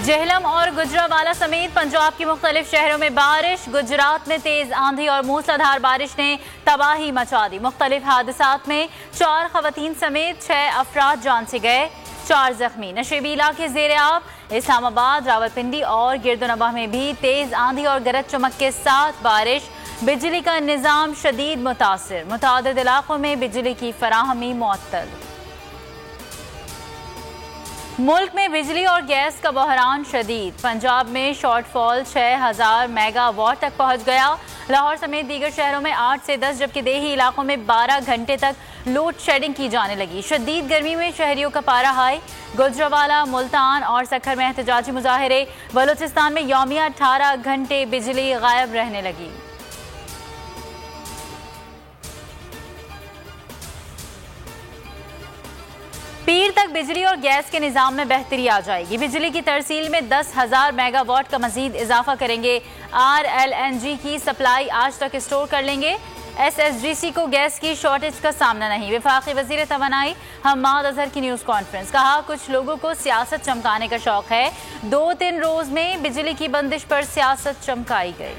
जेहलम और गुजरावाला समेत पंजाब के मुख्तलिफ शहरों में बारिश। गुजरात में तेज आंधी और मूसलाधार बारिश ने तबाही मचा दी। मुख्तलिफ हादसात में 4 खवातीन समेत 6 अफराद जान से गए, 4 जख्मी। नशेबी इलाके जेर आब। इस्लामाबाद, रावलपिंडी और गिरदोनवाह में भी तेज आंधी और गरज चमक के साथ बारिश। बिजली का निज़ाम शदीद मुतासिर, मुतादिद इलाकों में बिजली की फराहमी मुअत्तल। मुल्क में बिजली और गैस का बहरान शदीद। पंजाब में शॉर्टफॉल 6000 मेगावाट तक पहुंच गया। लाहौर समेत दीगर शहरों में 8 से 10 जबकि देही इलाकों में 12 घंटे तक लोड शेडिंग की जाने लगी। शदीद गर्मी में शहरियों का पारा हाई। गुजरावाला, मुल्तान और सखर में एहतजाजी मुजाहिरे। बलूचिस्तान में यौमिया 18 घंटे बिजली गायब रहने लगी। पीर तक बिजली और गैस के निज़ाम में बेहतरी आ जाएगी। बिजली की तरसील में 10,000 मेगावाट का मजीद इजाफा करेंगे। RLNG की सप्लाई आज तक स्टोर कर लेंगे। SSGC को गैस की शॉर्टेज का सामना नहीं। वफाकी वज़ीर तवानाई हम्माद अजहर की न्यूज़ कॉन्फ्रेंस। कहा, कुछ लोगों को सियासत चमकाने का शौक है। 2-3 रोज में बिजली की बंदिश पर सियासत चमकाई गई।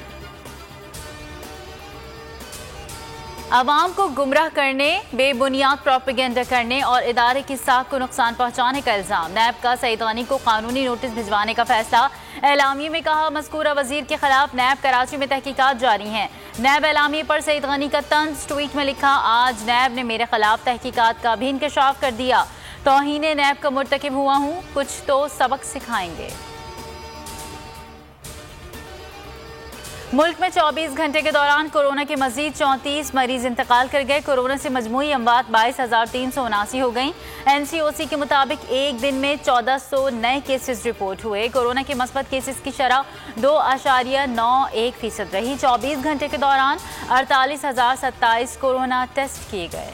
अवाम को गुमराह करने, बेबुनियाद प्रोपेगेंडा करने और इदारे की साख को नुकसान पहुंचाने का इल्जाम। नैब का सईद गनी को कानूनी नोटिस भिजवाने का फैसला। एलामिये में कहा, मज़कूरा वजीर के खिलाफ नैब कराची में तहकीकात जारी हैं। नैब एलामिये पर सईद गनी का तंज। ट्वीट में लिखा, आज नैब ने मेरे खिलाफ तहकीकात का भी इंकशाफ कर दिया। तौहीन नैब का मुर्तकिब हुआ हूँ, कुछ तो सबक सिखाएंगे। मुल्क में 24 घंटे के दौरान कोरोना के मजीद 34 मरीज इंतकाल कर गए। कोरोना से मजमूई अमवात 22,379 हो गई। NCOC के मुताबिक एक दिन में 1400 नए केसेस रिपोर्ट हुए। कोरोना के मस्बत केसेस की शरह 2.91% रही। 24 घंटे के दौरान 48,027 कोरोना टेस्ट किए गए।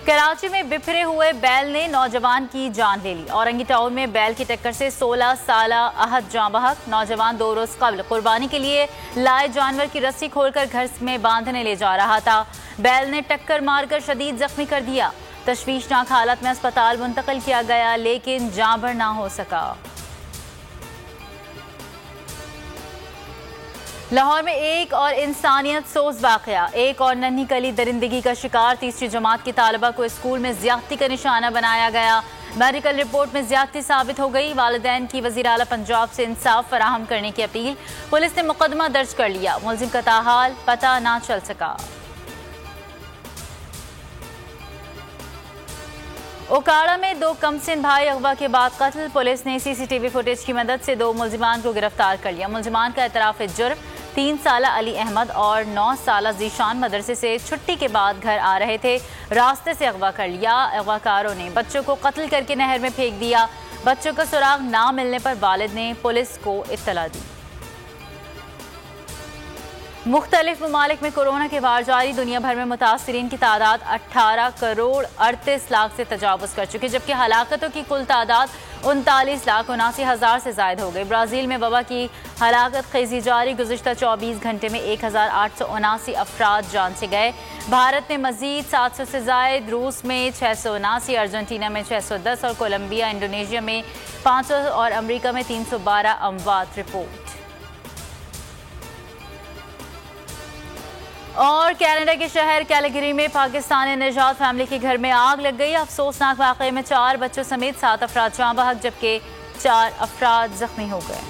कराची में बिफरे हुए बैल ने नौजवान की जान ले ली। औरंगी टाउन में बैल की टक्कर से 16 साल अहद जाँ बहक। नौजवान 2 रोज कबल कुर्बानी के लिए लाए जानवर की रस्सी खोलकर घर में बांधने ले जा रहा था। बैल ने टक्कर मारकर शदीद जख्मी कर दिया। तशवीशनाक हालत में अस्पताल मुंतकिल किया गया, लेकिन जाँ भर ना हो सका। लाहौर में एक और इंसानियत सोज वाकया। एक और नन्ही कली दरिंदगी का शिकार। 3री जमात की तालिबा को स्कूल में ज्यादती का निशाना बनाया गया। मेडिकल रिपोर्ट में ज्यादती साबित हो गई। वालिदैन की वज़ीर आला पंजाब से इंसाफ फराहम करने की अपील। पुलिस ने मुकदमा दर्ज कर लिया। मुलजिम का ताहाल पता ना चल सका। ओकाड़ा में 2 कमसिन भाई अगवा के बाद कत्ल। पुलिस ने CCTV फुटेज की मदद से 2 मुलजिमान को गिरफ्तार कर लिया। मुलजिमान का एतराफ़ जुर्म। 3 साल अली अहमद और 9 साल जीशान मदरसे से छुट्टी के बाद घर आ रहे थे। रास्ते से अगवा कर लिया। अगवाकारों ने बच्चों को कत्ल करके नहर में फेंक दिया। बच्चों का सुराग ना मिलने पर वालिद ने पुलिस को इत्तला दी। मुख्तलिफ ममालिक में कोरोना के वार जारी। दुनिया भर में मुतासरीन की तादाद 18 करोड़ 38 लाख से तजावुज़ कर चुकी, जबकि हलाकतों की कुल तादाद 39,79,000 से ज़ायद हो गई। ब्राज़ील में वबा की हलाकत खेजी जारी। गुज़िश्ता 24 घंटे में 1,879 अफराद जान से गए। भारत में मजीद 700 से ज़ायद। रूस में 679, अर्जेंटीना में 610 और कोलंबिया, इंडोनेशिया में 500 और अमरीका में 312 अमवात रिपोर्ट। और कनाडा के शहर कैलगरी में पाकिस्तानी निजात फैमिली के घर में आग लग गई। अफसोसनाक वाक़ये में 4 बच्चों समेत 7 अफराद जाँ बहक, जबकि 4 अफराद जख्मी हो गए।